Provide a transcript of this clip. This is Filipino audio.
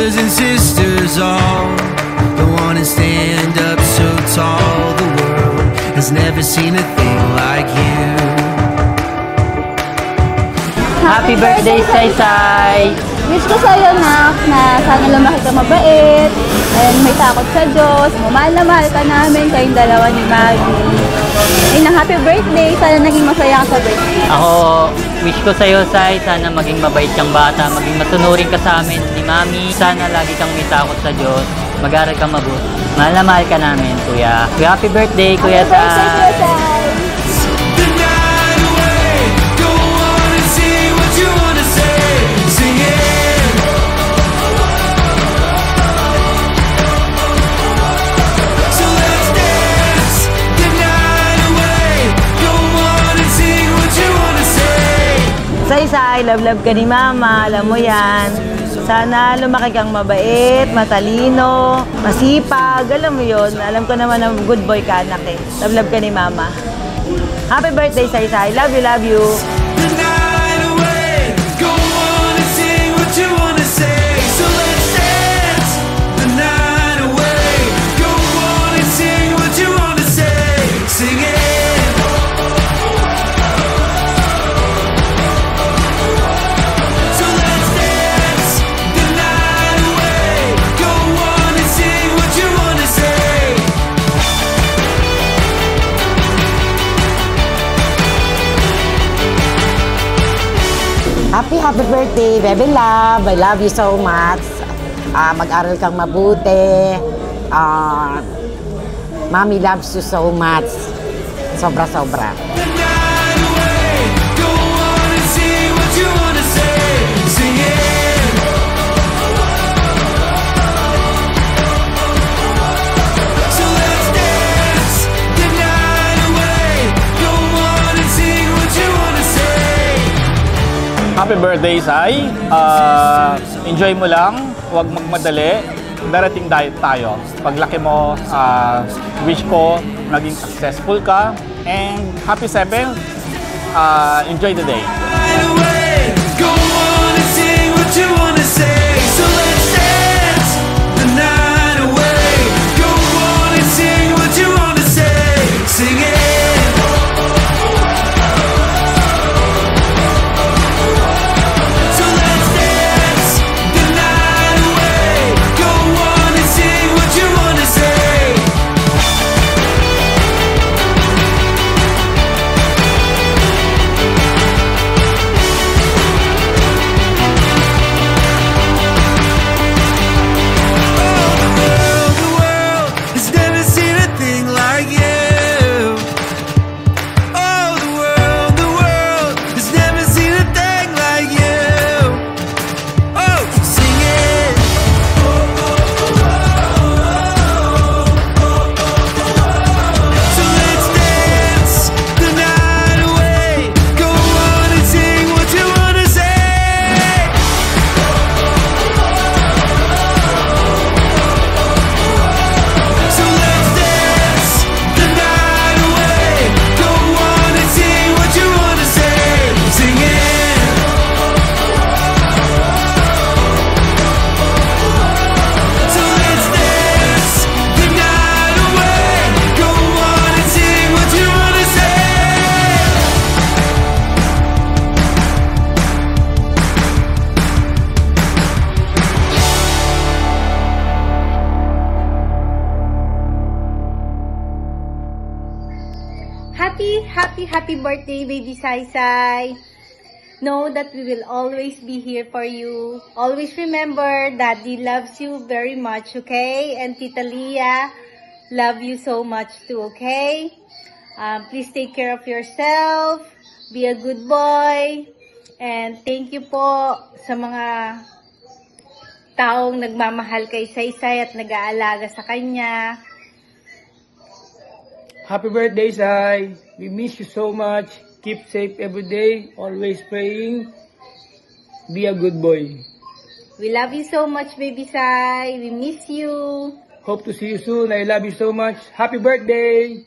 brothers and sisters all, the one to stand up so tall. The world has never seen a thing like you. Happy birthday, Saysay! Wish ko sa'yo, Nak, na sana lumaki ka mabait, and may takot sa Diyos, mahal na mahal ka namin, kayong dalawa ni Maggie. Ay, happy birthday! Sana naging masaya ka sa birthday. Ako, wish ko sa'yo, Say, sana maging mabait kang bata, maging masunurin ka sa amin ni Mami. Sana lagi kang may takot sa Diyos, mag-aral kang mabuti. Mahal na mahal ka namin, Kuya. Happy birthday, Kuya Say! Happy birthday, Kuya Say! Saysay, love ka ni Mama, alam mo yan. Sana lumaki kang mabait, matalino, masipag, alam mo yun. Alam ko naman na good boy ka, anak eh. Love ka ni Mama. Happy birthday, Saysay. Love you, love you. Happy birthday, baby love. I love you so much. Mag-aral kang mabuti. Mommy loves you so much. Sobra-sobra. Happy birthday, Sai. Enjoy mo lang. Huwag magmadali. Darating tayo. Paglaki mo, wish ko naging successful ka. And happy 7th. Enjoy the day. Go on and sing what you wanna say. So let's dance the night away. Go on and sing what you wanna say. Sing it. Happy birthday, baby Saysay. Know that we will always be here for you. Always remember, Daddy loves you very much, okay? And Tita Leah, love you so much too, okay? Please take care of yourself. Be a good boy. And thank you po sa mga taong nagmamahal kay Saysay at nag-aalaga sa kanya. Happy birthday, Sai. We miss you so much. Keep safe every day. Always praying. Be a good boy. We love you so much, baby Sai. We miss you. Hope to see you soon. I love you so much. Happy birthday.